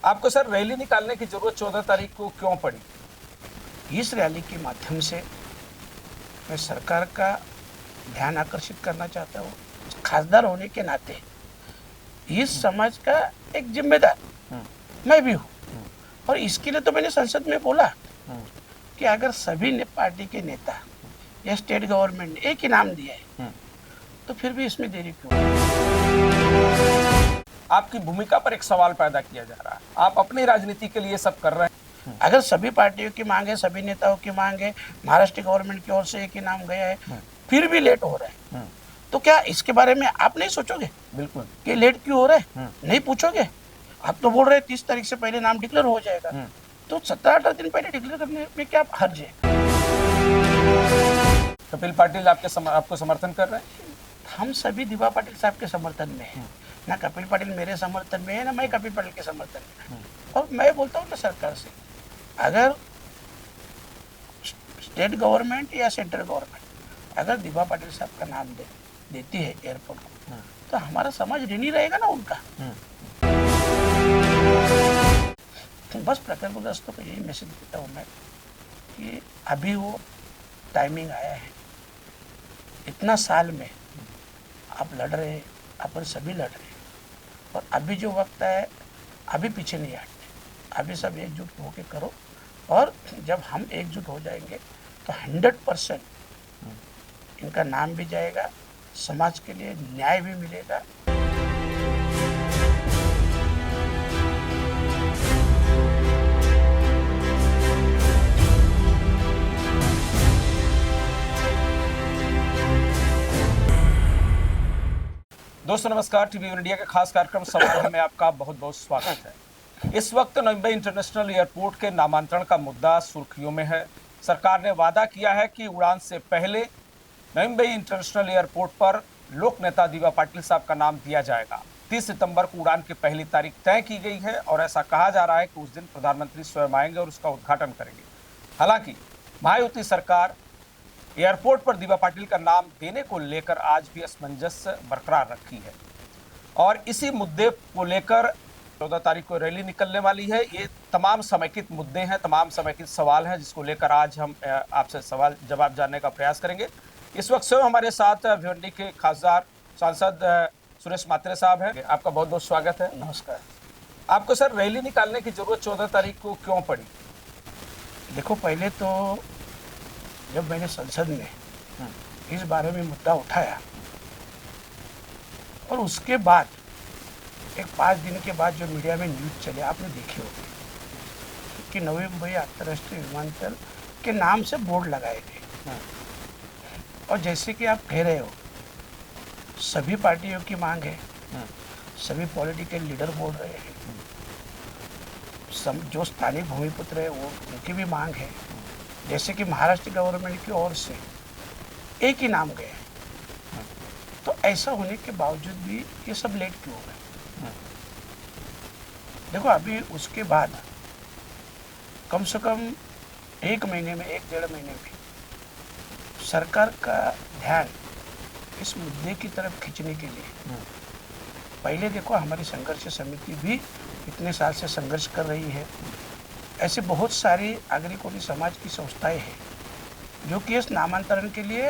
आपको sir rally निकालने की जरूरत 14 तारीख को क्यों पड़ी? इस रैली के माध्यम से मैं सरकार का ध्यान आकर्षित करना चाहता हूँ। खासदार होने के नाते इस समाज का एक जिम्मेदार मैं भी हूँ, और इसके लिए तो मैंने संसद में बोला कि अगर सभी ने पार्टी के नेता या स्टेट गवर्नमेंट ने एक ही नाम दिया है तो फिर भी इसमें देरी क्यों? आपकी भूमिका पर एक सवाल पैदा किया जा रहा है। आप अपनी राजनीति के लिए सब कर रहे हैं। अगर सभी पार्टियों की मांग है, सभी नेताओं की मांग है, महाराष्ट्र गवर्नमेंट की ओर से एक ही नाम गया है, फिर भी लेट हो रहा है, तो क्या इसके बारे में आप नहीं सोचोगे? बिल्कुल कि लेट क्यों हो रहा है, नहीं पूछोगे? आप तो बोल रहे हैं 30 तारीख से पहले नाम डिक्लेयर हो जाएगा, तो 17-18 दिन पहले डिक्लेयर करने में क्या हर्ज है? कपिल पाटिल आपको समर्थन कर रहे हैं? हम सभी दिवा पाटिल साहब के समर्थन में हैं। ना कपिल पाटिल मेरे समर्थन में है, ना मैं कपिल पाटिल के समर्थन में। और मैं बोलता हूँ ना सरकार से, अगर स्टेट गवर्नमेंट या सेंट्रल गवर्नमेंट अगर दिवा पाटिल साहब का नाम देती है एयरपोर्ट को, तो हमारा समाज ऋणी रहेगा ना उनका। तो बस प्रकल्पग्रस्तों को यही मैसेज देता हूँ मैं कि अभी वो टाइमिंग आया है। इतना साल में आप लड़ रहे हैं, अपन सभी लड़ रहे हैं, और अभी जो वक्त है, अभी पीछे नहीं हटते, अभी सब एकजुट होके करो। और जब हम एकजुट हो जाएंगे तो 100% इनका नाम भी जाएगा, समाज के लिए न्याय भी मिलेगा। दोस्तों नमस्कार, टीवी इंडिया के खास कार्यक्रम सवाल में आपका बहुत बहुत स्वागत है। इस वक्त नवी मुंबई इंटरनेशनल एयरपोर्ट के नामांतरण का मुद्दा सुर्खियों में है। सरकार ने वादा किया है कि उड़ान से पहले नवी मुंबई इंटरनेशनल एयरपोर्ट पर लोक नेता दिवा पाटिल साहब का नाम दिया जाएगा। 30 सितंबर को उड़ान की पहली तारीख तय की गई है और ऐसा कहा जा रहा है कि उस दिन प्रधानमंत्री स्वयं आएंगे और उसका उद्घाटन करेंगे। हालांकि महायुति सरकार एयरपोर्ट पर दिवा पाटिल का नाम देने को लेकर आज भी असमंजस बरकरार रखी है और इसी मुद्दे को लेकर 14 तारीख को रैली निकलने वाली है। ये तमाम समेकित मुद्दे हैं, तमाम समेकित सवाल हैं, जिसको लेकर आज हम आपसे सवाल जवाब जानने का प्रयास करेंगे। इस वक्त स्वयं हमारे साथ भिवंडी के खासदार सांसद सुरेश मात्रे साहब हैं। आपका बहुत बहुत स्वागत है। नमस्कार। आपको सर रैली निकालने की जरूरत 14 तारीख को क्यों पड़ी? देखो, पहले तो जब मैंने संसद में इस बारे में मुद्दा उठाया और उसके बाद एक 5 दिन के बाद जो मीडिया में न्यूज़ चले, आपने देखी होगी कि नवी मुंबई अंतर्राष्ट्रीय विमानतल के नाम से बोर्ड लगाए गए। और जैसे कि आप कह रहे हो, सभी पार्टियों की मांग है, सभी पॉलिटिकल लीडर बोल रहे हैं, जो स्थानीय भूमिपुत्र है वो उनकी भी मांग है। जैसे कि महाराष्ट्र गवर्नमेंट की ओर से एक ही नाम गया है, तो ऐसा होने के बावजूद भी ये सब लेट क्यों हो गए? देखो, अभी उसके बाद कम से कम 1 महीने में, 1-1.5 महीने में सरकार का ध्यान इस मुद्दे की तरफ खींचने के लिए, पहले देखो हमारी संघर्ष समिति भी इतने साल से संघर्ष कर रही है। ऐसे बहुत सारी नागरिकों समाज की संस्थाएं हैं जो कि इस नामांतरण के लिए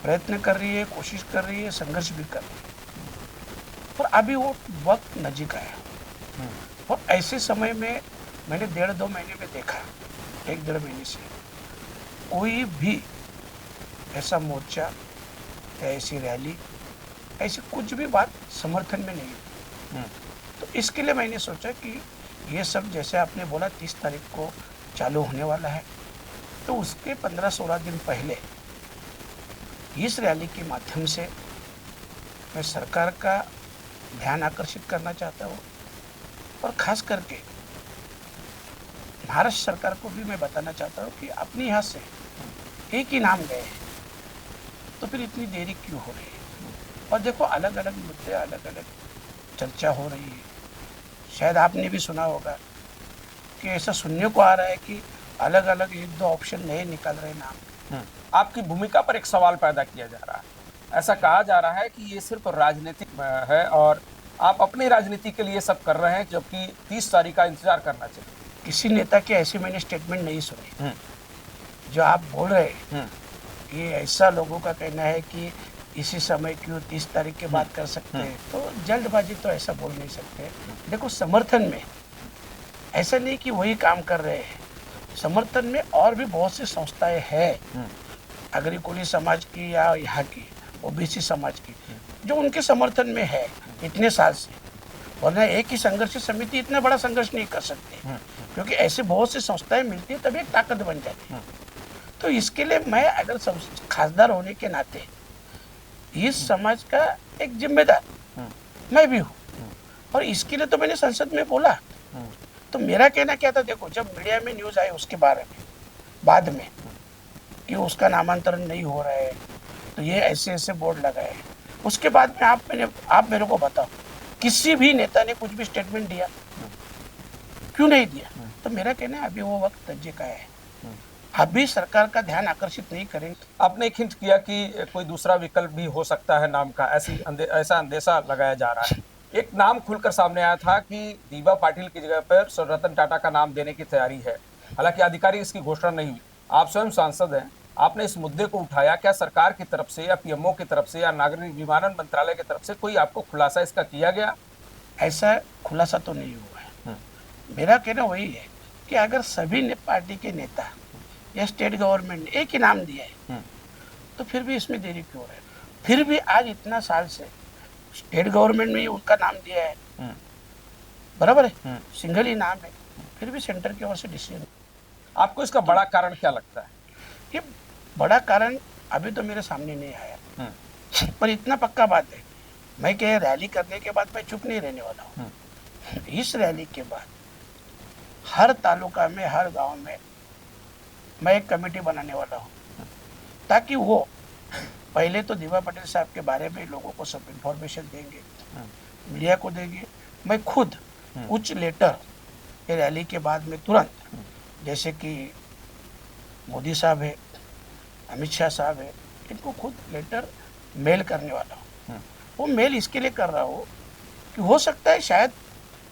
प्रयत्न कर रही है, कोशिश कर रही है, संघर्ष भी कर रही है। पर अभी वो वक्त नजीक आया और ऐसे समय में मैंने 1.5-2 महीने में देखा, 1-1.5 महीने से कोई भी ऐसा मोर्चा या ऐसी रैली, ऐसी कुछ भी बात समर्थन में नहीं। तो इसके लिए मैंने सोचा कि ये सब, जैसे आपने बोला 30 तारीख को चालू होने वाला है, तो उसके 15-16 दिन पहले इस रैली के माध्यम से मैं सरकार का ध्यान आकर्षित करना चाहता हूँ, और ख़ास करके महाराष्ट्र सरकार को भी मैं बताना चाहता हूँ कि अपने यहाँ से एक ही नाम गए हैं, तो फिर इतनी देरी क्यों हो रही है? और देखो, अलग अलग मुद्दे, अलग अलग चर्चा हो रही है। शायद आपने भी सुना होगा कि ऐसा सुनने को आ रहा है कि अलग अलग 1-2 ऑप्शन नए निकल रहे नाम। आपकी भूमिका पर एक सवाल पैदा किया जा रहा है। ऐसा कहा जा रहा है कि ये सिर्फ राजनीतिक है और आप अपनी राजनीति के लिए सब कर रहे हैं, जबकि 30 तारीख का इंतजार करना चाहिए। किसी नेता के ऐसे मैंने स्टेटमेंट नहीं सुने जो आप बोल रहे हैं कि ऐसा लोगों का कहना है कि इसी समय क्यों 30 तारीख के बाद कर सकते हैं, तो जल्दबाजी तो ऐसा बोल नहीं सकते। देखो, समर्थन में ऐसा नहीं कि वही काम कर रहे हैं, समर्थन में और भी बहुत सी संस्थाएं हैं, अग्रकुली समाज की या यहाँ की ओबीसी समाज की, जो उनके समर्थन में है इतने साल से। वरना एक ही संघर्ष समिति इतना बड़ा संघर्ष नहीं कर सकती, क्योंकि ऐसे बहुत सी संस्थाएं मिलती है तभी एक ताकत बन जाती है। तो इसके लिए मैं अगर खासदार होने के नाते इस समाज का एक जिम्मेदार मैं भी हूँ, और इसके लिए तो मैंने संसद में बोला। तो मेरा कहना क्या था, देखो, जब मीडिया में न्यूज़ आई उसके बारे में बाद में कि उसका नामांतरण नहीं हो रहा है, तो ये ऐसे ऐसे बोर्ड लगाए, उसके बाद में आप मेरे को बताओ किसी भी नेता ने कुछ भी स्टेटमेंट दिया? क्यों नहीं दिया? तो मेरा कहना है अभी वो वक्त तज्जे का है, अभी सरकार का ध्यान आकर्षित नहीं करेंगे। आपने एक हिंट किया कि कोई दूसरा विकल्प भी हो सकता है नाम का, ऐसा अंदेशा लगाया जा रहा है। एक नाम खुलकर सामने आया था कि दीबा पाटिल की जगह पर सर रतन टाटा का नाम देने की तैयारी है। हालांकि आधिकारिक इसकी घोषणा नहीं हुई। आप स्वयं सांसद हैं, आपने इस मुद्दे को उठाया, क्या सरकार की तरफ से या पीएमओ की तरफ से या नागरिक विमानन मंत्रालय की तरफ से कोई आपको खुलासा इसका किया गया? ऐसा खुलासा तो नहीं हुआ है। मेरा कहना वही है कि अगर सभी पार्टी के नेता या स्टेट गवर्नमेंट ने एक ही नाम दिया है, तो फिर भी इसमें देरी क्यों है? फिर भी आज इतना साल से स्टेट गवर्नमेंट में ही उनका नाम दिया है, बराबर है, सिंगल ही नाम है, फिर भी सेंटर की ओर से डिसीजन। आपको इसका बड़ा कारण क्या लगता है? ये बड़ा कारण अभी तो मेरे सामने नहीं आया, पर इतना पक्का बात है, मैं क्या रैली करने के बाद मैं चुप नहीं रहने वाला हूँ। इस रैली के बाद हर तालुका में, हर गांव में मैं एक कमेटी बनाने वाला हूँ, ताकि वो पहले तो दीबा पटेल साहब के बारे में लोगों को सब इंफॉर्मेशन देंगे, मीडिया को देंगे। मैं खुद कुछ लेटर ये रैली के बाद में तुरंत, जैसे कि मोदी साहब है, अमित शाह साहब है, इनको खुद लेटर मेल करने वाला हूँ। वो मेल इसके लिए कर रहा हूँ कि हो सकता है शायद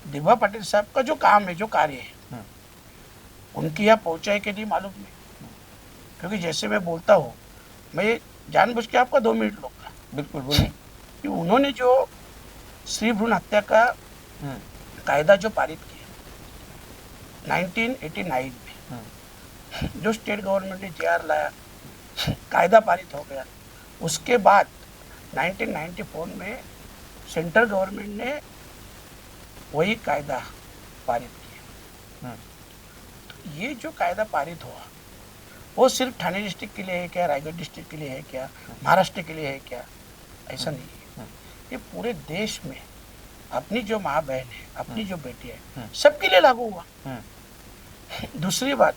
दीबा पटेल साहब का जो काम है, जो कार्य है, उनकी यहाँ पहुँचाए के लिए मालूम नहीं, क्योंकि जैसे मैं बोलता हूँ, मैं जानबूझ के आपका 2 मिनट लूँगा। बिल्कुल बोलिए। कि उन्होंने जो स्त्री भ्रूण हत्या का कायदा जो पारित किया 1989 में, जो स्टेट गवर्नमेंट ने JR लाया, कायदा पारित हो गया, उसके बाद 1994 में सेंट्रल गवर्नमेंट ने वही कायदा पारित किया। तो ये जो कायदा पारित हुआ, वो सिर्फ ठाणे डिस्ट्रिक्ट के लिए है क्या, रायगढ़ डिस्ट्रिक्ट के लिए है क्या, महाराष्ट्र के लिए है क्या? ऐसा नहीं है। ये पूरे देश में अपनी जो माँ बहन है, अपनी जो बेटी है, सबके लिए लागू हुआ। दूसरी बात,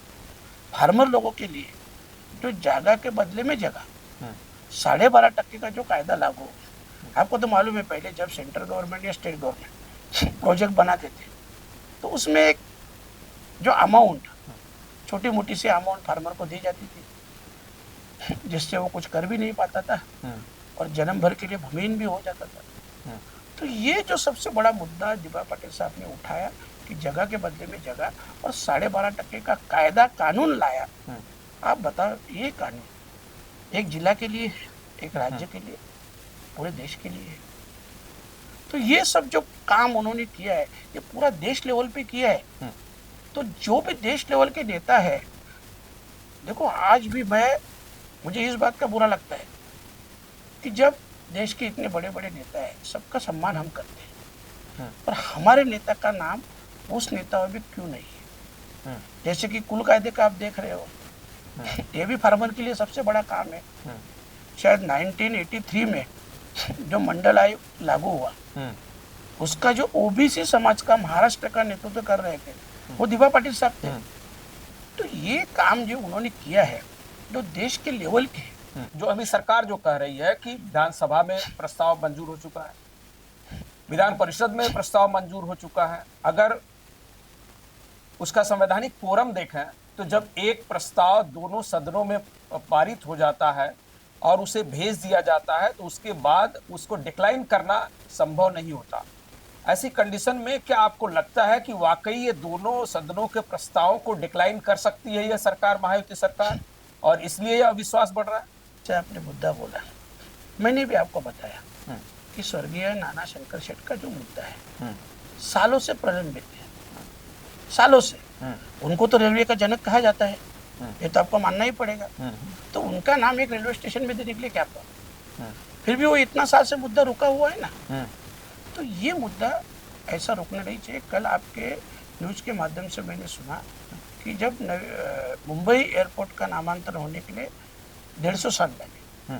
फार्मर लोगों के लिए जो जगह के बदले में जगह 12.5% का जो कायदा लागू हुआ। आपको तो मालूम है, पहले जब सेंट्रल गवर्नमेंट या स्टेट गवर्नमेंट प्रोजेक्ट बनाते थे, तो उसमें एक जो अमाउंट, छोटी मोटी सी अमाउंट फार्मर को दी जाती थी, जिससे वो कुछ कर भी नहीं पाता था और जन्म भर के लिए भूमिहीन भी हो जाता था। तो ये जो सबसे बड़ा मुद्दा दीबा पटेल साहब ने उठाया कि जगह के बदले में जगह और 12.5% का कायदा कानून लाया। आप बताओ, ये कानून एक जिला के लिए, एक राज्य के लिए, पूरे देश के लिए है। तो ये सब जो काम उन्होंने किया है, ये पूरा देश लेवल पे किया है। तो जो भी देश लेवल के नेता है, देखो आज भी मुझे इस बात का बुरा लगता है कि जब देश के इतने बड़े बड़े नेता है, सबका सम्मान हम करते हैं, पर हमारे नेता का नाम उस नेता में भी क्यों नहीं है? जैसे कि कुल कायदे का आप देख रहे हो, ये भी फार्मर के लिए सबसे बड़ा काम है। शायद 1983 में जो मंडल आयोग लागू हुआ, उसका जो ओबीसी समाज का महाराष्ट्र का नेतृत्व कर रहे थे, वो दीबा पाटिल साहब थे। तो ये काम जो उन्होंने किया है, जो देश के लेवल के, जो अभी सरकार जो कह रही है कि विधानसभा में प्रस्ताव मंजूर हो चुका है, विधान परिषद में प्रस्ताव मंजूर हो चुका है, अगर उसका संवैधानिक फोरम देखें तो जब एक प्रस्ताव दोनों सदनों में पारित हो जाता है और उसे भेज दिया जाता है, तो उसके बाद उसको डिक्लाइन करना संभव नहीं होता। ऐसी कंडीशन में क्या आपको लगता है कि वाकई ये दोनों सदनों के प्रस्तावों को डिक्लाइन कर सकती है यह सरकार, महायुति सरकार, और इसलिए यह अविश्वास बढ़ रहा है? अच्छा, आपने मुद्दा बोला, मैंने भी आपको बताया हम्म, कि स्वर्गीय नाना शंकर शेठ का जो मुद्दा है हम्म, सालों से प्रलंबित है, सालों से। उनको तो रेलवे का जनक कहा जाता है, ये तो आपको मानना ही पड़ेगा। तो उनका नाम एक रेलवे स्टेशन में देने के लिए क्या प्रॉब्लम? फिर भी वो इतना साल से मुद्दा रुका हुआ है ना। तो ये मुद्दा ऐसा रुकना नहीं चाहिए। कल आपके न्यूज के माध्यम से मैंने सुना कि जब मुंबई एयरपोर्ट का नामांतरण होने के लिए 150 साल लगे,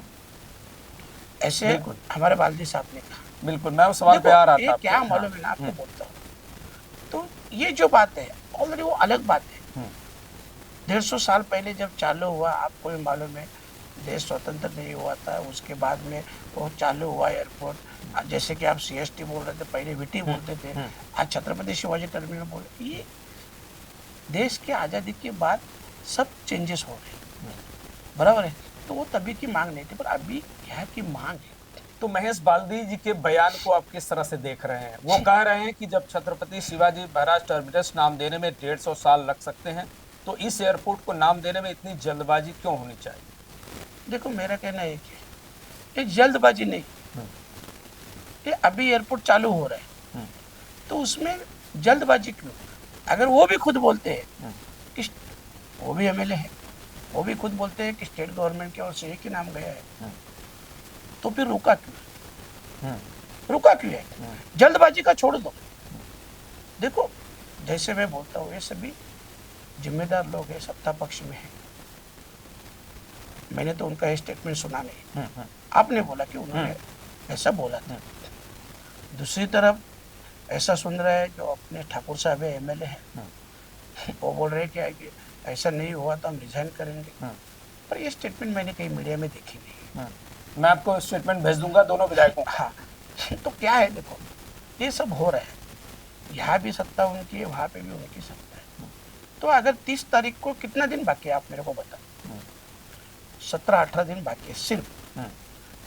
ऐसे बिल्कुल। हमारे बाल्दी साहब ने कहा। बिल्कुल, मैं उस सवाल पे देखो, आ रहा ये था क्या आपको। मालूम है ना, आपको बोलता हूँ, तो ये जो बात है ऑलरेडी वो अलग बात है। 150 साल पहले जब चालू हुआ, आपको भी मालूम है, देश स्वतंत्र नहीं हुआ था, उसके बाद में वो चालू हुआ एयरपोर्ट। जैसे कि आप CST बोल रहे थे, पहले VT बोलते थे, आज छत्रपति शिवाजी टर्मिनल बोल रहे। ये देश की आज़ादी के बाद सब चेंजेस हो रहे हैं, बराबर है। तो वो तभी की मांग नहीं थी, पर अभी यहाँ की मांग है। तो महेश बाल्दी जी के बयान को आप किस तरह से देख रहे हैं? वो कह रहे हैं कि जब छत्रपति शिवाजी महाराज टर्मिनस नाम देने में 150 साल लग सकते हैं, तो इस एयरपोर्ट को नाम देने में इतनी जल्दबाजी क्यों होनी चाहिए? देखो, मेरा कहना एक है, ये जल्दबाजी नहीं, ये अभी एयरपोर्ट चालू हो रहा है, तो उसमें जल्दबाजी क्यों? अगर वो भी खुद बोलते हैं कि वो भी MLA है, वो भी खुद बोलते हैं कि स्टेट गवर्नमेंट की ओर से एक ही नाम गया है, तो फिर रुका क्यों? रुका क्यों है? जल्दबाजी का छोड़ दो। देखो, जैसे मैं बोलता हूँ, ये सभी जिम्मेदार लोग हैं, सत्ता पक्ष में है। मैंने तो उनका स्टेटमेंट सुना नहीं, आपने बोला कि उन्होंने ऐसा बोला था। दूसरी तरफ ऐसा सुन रहा है जो अपने ठाकुर साहब है, MLA है, वो बोल रहे हैं कि ऐसा नहीं हुआ तो हम रिजाइन करेंगे। पर ये स्टेटमेंट मैंने कहीं मीडिया में देखी नहीं। मैं आपको स्टेटमेंट भेज दूंगा दोनों विधायकों का। हाँ, तो क्या है, देखो, ये सब हो रहा है, यहाँ भी सत्ता उनकी है, वहाँ पे भी उनकी सत्ता है। तो अगर 30 तारीख को कितना दिन बाकी है, आप मेरे को बताओ। 17-18 दिन बाकी है सिर्फ।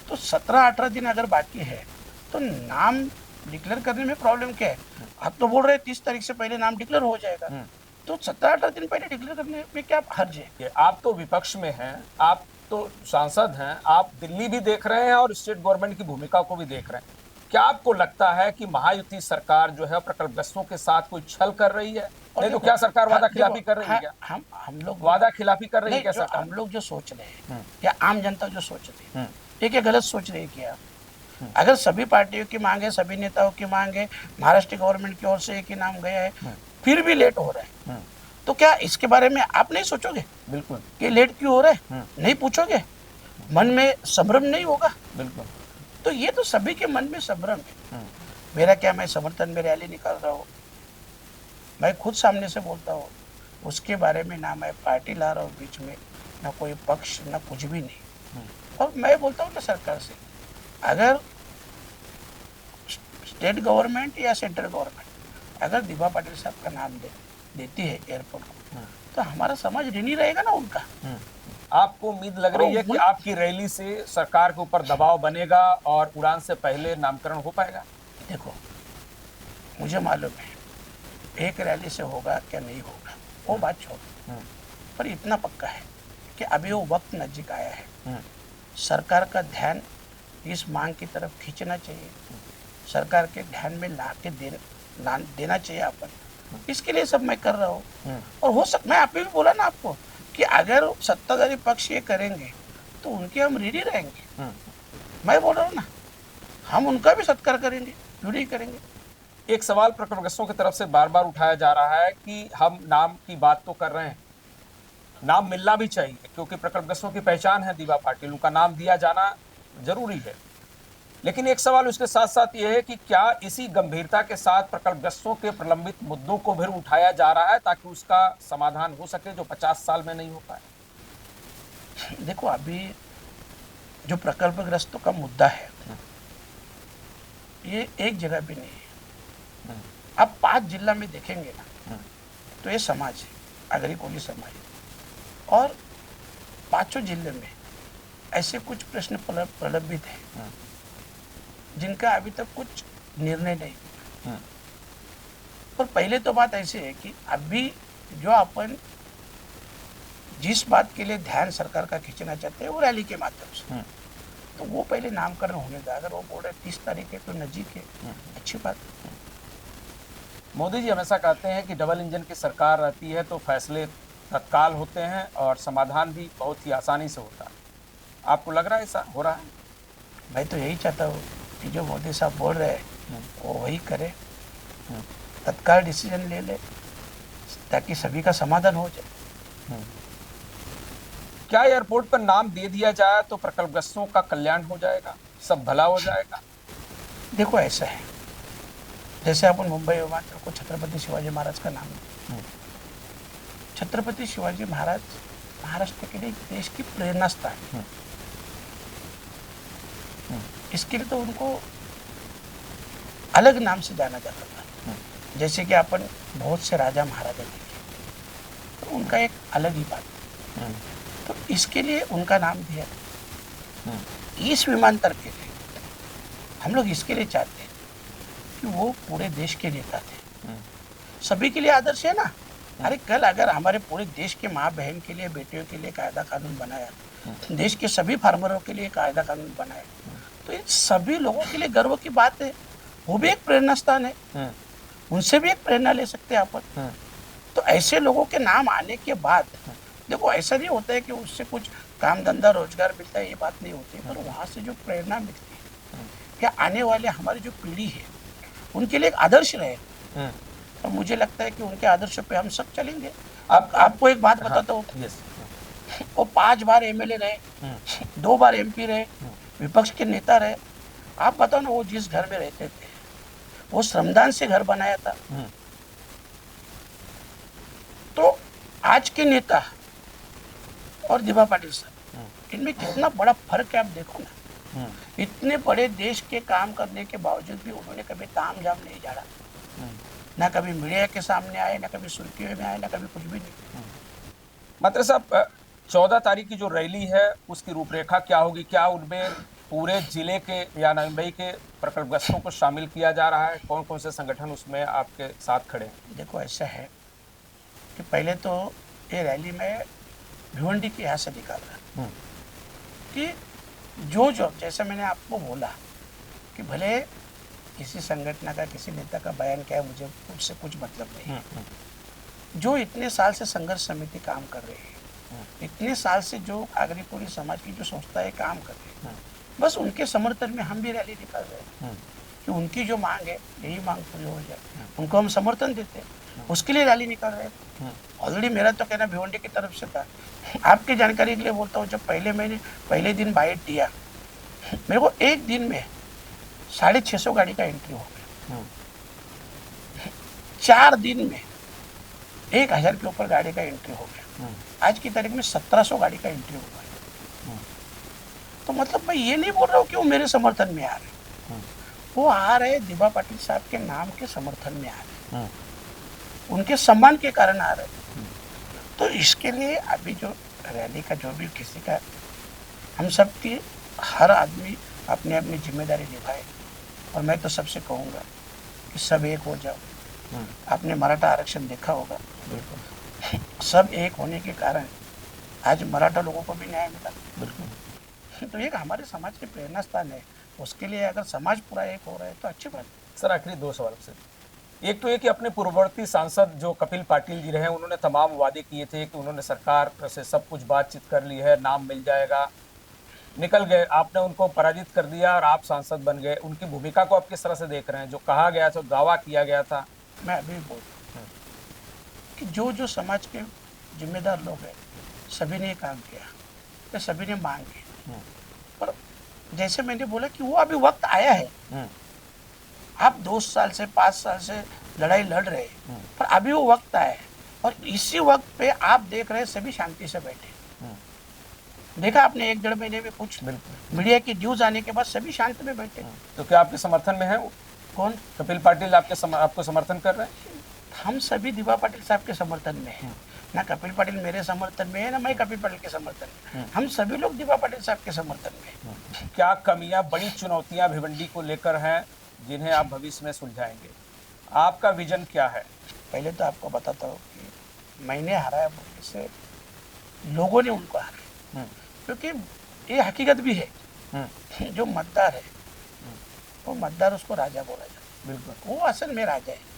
तो 17-18 दिन अगर बाकी है, तो नाम डिक्लेयर करने में प्रॉब्लम क्या है? आप तो बोल रहे हैं 30 तारीख से पहले नाम डिक्लेयर हो जाएगा, तो 17-18 दिन पहले डिक्लेयर करने में क्या हर्ज है? कि आप तो विपक्ष में हैं, आप तो सांसद हैं, आप दिल्ली भी देख रहे हैं और स्टेट गवर्नमेंट की भूमिका को भी देख रहे हैं। क्या आपको लगता है कि महायुति सरकार जो है प्रकल्पग्रस्तों के साथ कोई छल कर रही है? नहीं तो क्या सरकार वादा खिलाफी कर रही है? क्या हम लोग वादा खिलाफी कर रही है? क्या सरकार? हम लोग जो सोच रहे हैं, या आम जनता जो सोच रही है, ये क्या गलत सोच रही है क्या? अगर सभी पार्टियों की मांग है, सभी नेताओं की मांग है, महाराष्ट्र गवर्नमेंट की ओर से एक ही नाम गया है, फिर भी लेट हो रहा है, तो क्या इसके बारे में आप नहीं सोचोगे? बिल्कुल। कि लेट क्यों हो रहा है, नहीं पूछोगे? मन में संभ्रम नहीं होगा? बिल्कुल। तो ये तो सभी के मन में संभ्रम है। मेरा क्या, मैं समर्थन में रैली निकाल रहा हूँ, मैं खुद सामने से बोलता हूँ, उसके बारे में ना मैं पार्टी ला रहा हूँ बीच में, ना कोई पक्ष, ना कुछ भी नहीं। और मैं बोलता हूँ ना सरकार से, अगर स्टेट गवर्नमेंट या सेंट्रल गवर्नमेंट अगर दिबा पाटिल साहब का नाम देती है एयरपोर्ट को, तो हमारा समाज ऋणी नहीं रहेगा ना उनका। आपको उम्मीद लग रही है कि आपकी रैली से सरकार के ऊपर दबाव बनेगा और उड़ान से पहले नामकरण हो पाएगा? देखो, मुझे मालूम है एक रैली से होगा क्या नहीं होगा, वो बात छोड़, पर इतना पक्का है कि अभी वो वक्त नजदीक आया है। सरकार का ध्यान इस मांग की तरफ खींचना चाहिए, सरकार के ध्यान में ला के देना चाहिए अपन। इसके लिए सब मैं कर रहा हूँ। और हो सकता, मैं आप भी बोला ना आपको, कि अगर सत्ताधारी पक्ष ये करेंगे तो उनके हम रेडी रहेंगे। मैं बोल रहा हूँ ना, हम उनका भी सत्कार करेंगे, क्यों नहीं करेंगे? एक सवाल प्रकल्पग्रस्तों की तरफ से बार बार उठाया जा रहा है कि हम नाम की बात तो कर रहे हैं, नाम मिलना भी चाहिए, क्योंकि प्रकल्पग्रस्तों की पहचान है दिबा पाटिल, उनका नाम दिया जाना जरूरी है। लेकिन एक सवाल उसके साथ साथ ये है कि क्या इसी गंभीरता के साथ प्रकल्पग्रस्तों के प्रलंबित मुद्दों को भी उठाया जा रहा है ताकि उसका समाधान हो सके जो 50 साल में नहीं हो पाए? देखो, अभी जो प्रकल्पग्रस्तों का मुद्दा है, ये एक जगह भी नहीं है। अब 5 जिला में देखेंगे ना, तो ये समाज है, अगरी कोली समाज है, और 5 जिले में ऐसे कुछ प्रश्न प्रलंबित है जिनका अभी तक कुछ निर्णय नहीं। पर पहले तो बात ऐसी है कि अभी जो अपन जिस बात के लिए ध्यान सरकार का खींचना चाहते हैं वो रैली के माध्यम से, तो वो पहले नामकरण होने का। अगर वो बोल रहे 30 तारीख है तो नजीक है, अच्छी बात। मोदी जी हमेशा कहते हैं कि डबल इंजन की सरकार रहती है तो फैसले तत्काल होते हैं और समाधान भी बहुत ही आसानी से होता है। आपको लग रहा है ऐसा हो रहा है? मैं तो यही चाहता हूँ कि जो मोदी साहब बोल रहे हैं वो वही करे, तत्काल डिसीजन ले ले ताकि सभी का समाधान हो जाए। क्या एयरपोर्ट पर नाम दे दिया जाए तो प्रकल्पग्रस्तों का कल्याण हो जाएगा, सब भला हो जाएगा? देखो ऐसा है, जैसे अपन मुंबई विमानतल को छत्रपति शिवाजी महाराज का नाम है। छत्रपति शिवाजी महाराज महाराष्ट्र के लिए देश की प्रेरणा स्थान है। इसके लिए तो उनको अलग नाम से जाना जाता था। जैसे कि अपन बहुत से राजा महाराजा देखे, तो उनका एक अलग ही बात है। तो इसके लिए उनका नाम दिया। इस विमानतल के लिए हम लोग इसके लिए चाहते हैं कि वो पूरे देश के नेता थे, सभी के लिए आदर्श है ना। अरे कल अगर हमारे पूरे देश के माँ बहन के लिए, बेटियों के लिए कायदा कानून बनाया, देश के सभी फार्मरों के लिए कायदा कानून बनाया, तो इन सभी लोगों के लिए गर्व की बात है। वो भी एक प्रेरणा स्थान है, उनसे भी एक प्रेरणा ले सकते हैं अपन। तो ऐसे लोगों के नाम आने के बाद देखो ऐसा नहीं होता है कि उससे कुछ काम धंधा रोजगार मिलता है, ये बात नहीं होती, पर वहाँ से जो प्रेरणा मिलती है क्या आने वाले हमारी जो पीढ़ी है उनके लिए एक आदर्श रहे। और मुझे लगता है कि उनके आदर्श पे हम सब चलेंगे। आपको एक बात बताता हूँ, वो 5 बार एमएलए रहे, 2 बार एमपी रहे, विपक्ष के नेता रहे। आप बताओ ना, वो जिस घर में रहते थे वो श्रमदान से घर बनाया था। तो आज के नेता और दिबा पाटिल साहब, इनमें कितना बड़ा फर्क है, आप देखो ना। इतने बड़े देश के काम करने के बावजूद भी उन्होंने कभी ताम झाम नहीं झाड़ा, ना कभी मीडिया के सामने आए, ना कभी सुर्खियों में आए, ना कभी कुछ भी नहीं। मंत्री साहब, 14 तारीख की जो रैली है उसकी रूपरेखा क्या होगी? क्या उनमें पूरे जिले के या मुंबई के प्रकल्पग्रस्तों को शामिल किया जा रहा है? कौन कौन से संगठन उसमें आपके साथ खड़े हैं? देखो ऐसा है कि पहले तो ये रैली में भिवंडी के यहाँ से निकाल रहा कि जो जैसे मैंने आपको बोला कि भले किसी संगठन का, किसी नेता का बयान क्या है, मुझे उससे कुछ मतलब नहीं। जो इतने साल से संघर्ष समिति काम कर रही है, इतने साल से जो आगरीपुरी समाज की जो संस्थाएं काम कर रही है, बस उनके समर्थन में हम भी रैली निकाल रहे हैं कि उनकी जो मांग है यही मांग पूरी हो जाए, उनको हम समर्थन देते हैं, उसके लिए रैली निकाल रहे हैं। ऑलरेडी मेरा तो कहना भिवंडी की तरफ से था। आपकी जानकारी के लिए बोलता हूँ, जब पहले दिन बाइट दिया, मेरे को एक दिन में 650 गाड़ी का एंट्री हो गया। 4 दिन में 1000 के ऊपर गाड़ी का एंट्री हो गया। आज की तारीख में 1700 गाड़ी का एंट्री हो गया। तो मतलब मैं ये नहीं बोल रहा हूँ कि वो मेरे समर्थन में आ रहे, वो आ रहे दिबा पाटिल साहब के नाम के समर्थन में आ रहे, उनके सम्मान के कारण आ रहे। तो इसके लिए अभी जो रैली का जो भी किसी का, हम सब की हर आदमी अपनी अपनी जिम्मेदारी निभाए। और मैं तो सबसे कहूँगा कि सब एक हो जाओ। आपने मराठा आरक्षण देखा होगा, बिल्कुल सब एक होने के कारण आज मराठा लोगों को भी न्याय मिला। बिल्कुल, तो एक हमारे समाज के प्रेरणा स्थान है, उसके लिए अगर समाज पूरा एक हो रहा है तो अच्छी बात है। सर, आखिरी 2 सवाल से, एक तो ये कि अपने पूर्ववर्ती सांसद जो कपिल पाटिल जी रहे, उन्होंने तमाम वादे किए थे कि उन्होंने सरकार से सब कुछ बातचीत कर ली है, नाम मिल जाएगा, निकल गए, आपने उनको पराजित कर दिया और आप सांसद बन गए। उनकी भूमिका को आप किस तरह से देख रहे हैं? जो कहा गया था, दावा किया गया था। मैं अभी बोलता हूँ कि जो समाज के जिम्मेदार लोग हैं, सभी ने काम किया, तो सभी ने मांग की, पर जैसे मैंने बोला कि वो अभी वक्त आया है। आप 2 साल से 5 साल से लड़ाई लड़ रहे हैं, पर अभी वो वक्त आया है, और इसी वक्त पे आप देख रहे हैं सभी शांति से बैठे। देखा आपने 1-1.5 महीने में कुछ मीडिया की न्यूज आने के बाद सभी शांति में बैठे। तो क्या आपके समर्थन में है वो? कौन? कपिल पाटिल आपको समर्थन कर रहे हैं? हम सभी दिबा पाटिल साहब के समर्थन में हैं। ना कपिल पाटिल मेरे समर्थन में है, ना मैं कपिल पाटिल के समर्थन में। हम सभी लोग दिबा पाटिल साहब के समर्थन में। क्या कमियां, बड़ी चुनौतियां भिवंडी को लेकर हैं जिन्हें आप भविष्य में सुलझाएंगे? आपका विजन क्या है? पहले तो आपको बताता हूँ कि मैंने हराया बोलने से लोगों ने उनको हराया, क्योंकि ये हकीकत भी है। जो मतदार है वो मतदार उसको राजा बोला जाता है। बिल्कुल, वो असल में राजा है।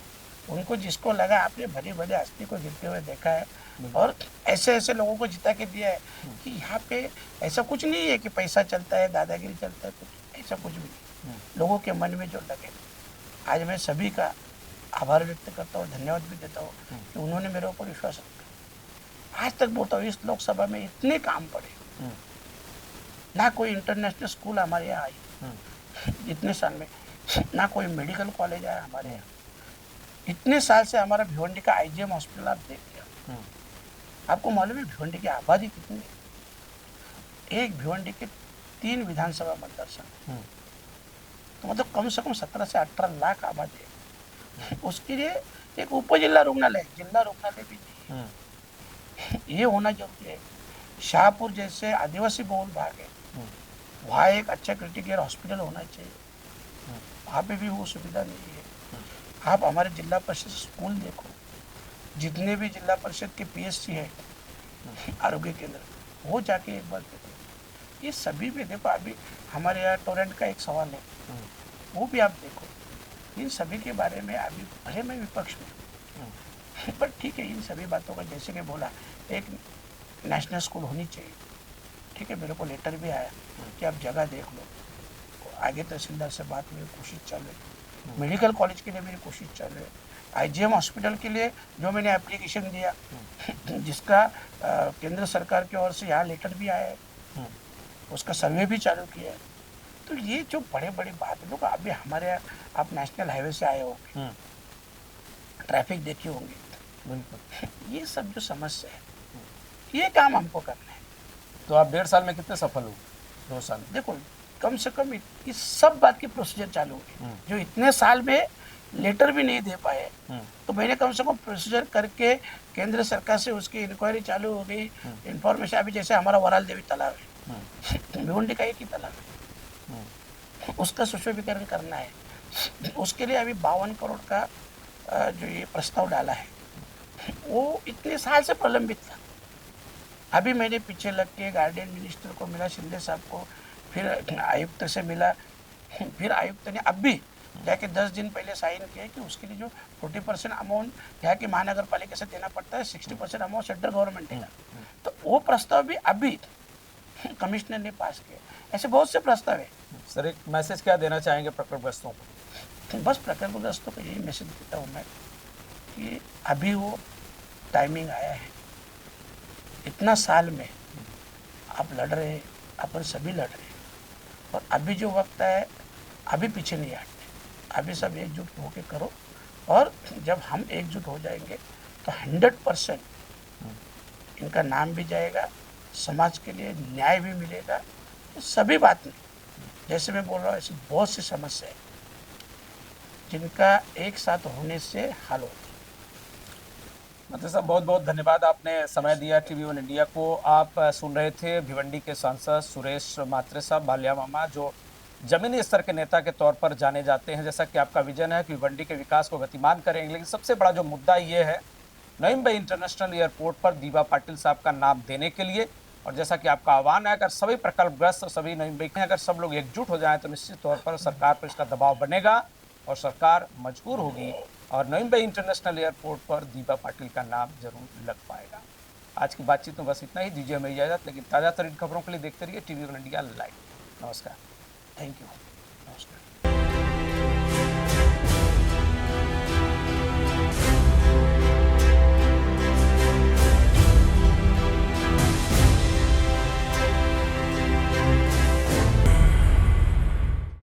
उनको जिसको लगा, आपने भरी भरी हस्ती को गिरते हुए देखा है और ऐसे ऐसे लोगों को जिता के दिया है कि यहाँ पे ऐसा कुछ नहीं है कि पैसा चलता है, दादागिरी चलता है, कुछ ऐसा कुछ भी नहीं। लोगों के मन में जो लगे, आज मैं सभी का आभार व्यक्त करता हूँ, धन्यवाद भी देता हूँ कि उन्होंने मेरे ऊपर विश्वास रखा। आज तक बोलता हूँ, इस लोकसभा में इतने काम पड़े, ना कोई इंटरनेशनल स्कूल हमारे यहाँ आई इतने साल में, ना कोई मेडिकल कॉलेज आया हमारे यहाँ। इतने साल से हमारा भिवंडी का IGM हॉस्पिटल आप देख लिया, आपको मालूम है भिवंडी की आबादी कितनी है? एक भिवंडी के 3 विधानसभा मतदार संघ, तो मतलब कम से कम 17 से 18 लाख आबादी है। उसके लिए एक उप जिला रुग्णालय, जिला रुग्णालय भी नहीं है। ये होना जरूरी है। शाहपुर जैसे आदिवासी बहुल भाग है, वहाँ एक अच्छा क्रिटिकल केयर हॉस्पिटल होना चाहिए, वहाँ पे भी वो सुविधा नहीं है। आप हमारे जिला परिषद स्कूल देखो, जितने भी जिला परिषद के PSC है, आरोग्य केंद्र, वो जाके एक बार देखो। ये सभी में देखो, अभी हमारे यहाँ टोरेंट का एक सवाल है, वो भी आप देखो। इन सभी के बारे में अभी भले मैं विपक्ष में, पर ठीक है, इन सभी बातों का जैसे कि बोला, एक नेशनल स्कूल होनी चाहिए। ठीक है, मेरे को लेटर भी आया कि आप जगह देख लो, आगे तहसीलदार से बात मेरी कोशिश चल रही। मेडिकल कॉलेज के लिए मेरी कोशिश चल रही है। IGM हॉस्पिटल के लिए जो मैंने एप्लीकेशन दिया, जिसका केंद्र सरकार की ओर से यहाँ लेटर भी आया है, उसका सर्वे भी चालू किया है। तो ये जो बड़े बड़ी बात है, देखो अभी हमारे यहाँ आप नेशनल हाईवे से आए होंगे, ट्रैफिक देखी होंगी, बिल्कुल ये सब जो समस्या है, ये काम हमको करना है। तो आप 1.5 साल में कितने सफल हुए? 2 साल में? देखो कम से कम इस सब बात की प्रोसीजर चालू हुई, जो इतने साल में लेटर भी नहीं दे पाए, तो मैंने कम से कम प्रोसीजर करके केंद्र सरकार से उसकी इंक्वायरी चालू हो गई। इंफॉर्मेशन अभी जैसे हमारा वराल देवी तालाब है, भिवंडी का एक ही तालाब है, उसका सुशोभीकरण करना है। उसके लिए अभी 52 करोड़ का जो ये प्रस्ताव डाला है, वो इतने साल से प्रलंबित था। अभी मैंने पीछे लग के गार्डियन मिनिस्टर को मिला, शिंदे साहब को, फिर आयुक्त से मिला, फिर आयुक्त ने अब भी जाके 10 दिन पहले साइन किया कि उसके लिए जो 40% अमाउंट यहाँ की महानगर पालिका से देना पड़ता है, 60% अमाउंट सेंट्रल गवर्नमेंट देगा। तो वो प्रस्ताव भी अभी कमिश्नर ने पास किया। ऐसे बहुत से प्रस्ताव है। सर, एक मैसेज क्या देना चाहेंगे प्रकरणग्रस्तों को? बस प्रकरणग्रस्तों को यही मैसेज देता हूँ मैं कि अभी वो टाइमिंग आया है। इतना साल में आप लड़ रहे हैं, अपन सभी लड़ रहे हैं, और अभी जो वक्त है, अभी पीछे नहीं हटते, अभी सब एकजुट होके करो। और जब हम एकजुट हो जाएंगे तो 100% इनका नाम भी जाएगा, समाज के लिए न्याय भी मिलेगा। तो सभी बात नहीं, जैसे मैं बोल रहा हूँ, ऐसी बहुत सी समस्या है जिनका एक साथ होने से हल होता है। मंत्री साहब, बहुत बहुत धन्यवाद, आपने समय दिया TV1 इंडिया को। आप सुन रहे थे भिवंडी के सांसद सुरेश म्हात्रे साहब, बालिया मामा, जो जमीनी स्तर के नेता के तौर पर जाने जाते हैं। जैसा कि आपका विजन है कि भिवंडी के विकास को गतिमान करेंगे, लेकिन सबसे बड़ा जो मुद्दा ये है, नईम भाई इंटरनेशनल एयरपोर्ट पर दीवा पाटिल साहब का नाम देने के लिए, और जैसा कि आपका आह्वान है, अगर सभी प्रकल्पग्रस्त, सभी नईम भाई, अगर सब लोग एकजुट हो जाएं तो निश्चित तौर पर सरकार पर इसका दबाव बनेगा और सरकार मजबूर होगी और नईम भाई इंटरनेशनल एयरपोर्ट पर दीवा पाटिल का नाम जरूर लग पाएगा। आज की बातचीत में बस इतना ही, दीजिए हमें इजाजत, लेकिन ताज़ा तरीन खबरों के लिए देखते रहिए TV1 इंडिया लाइव। नमस्कार। Thank you. नमस्कार।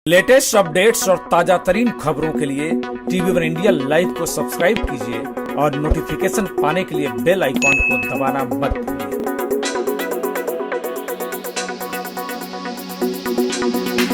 लेटेस्ट अपडेट्स और ताजा तरीन खबरों के लिए TV1 इंडिया लाइव को सब्सक्राइब कीजिए और नोटिफिकेशन पाने के लिए बेल आइकॉन को दबाना मत भूलिए।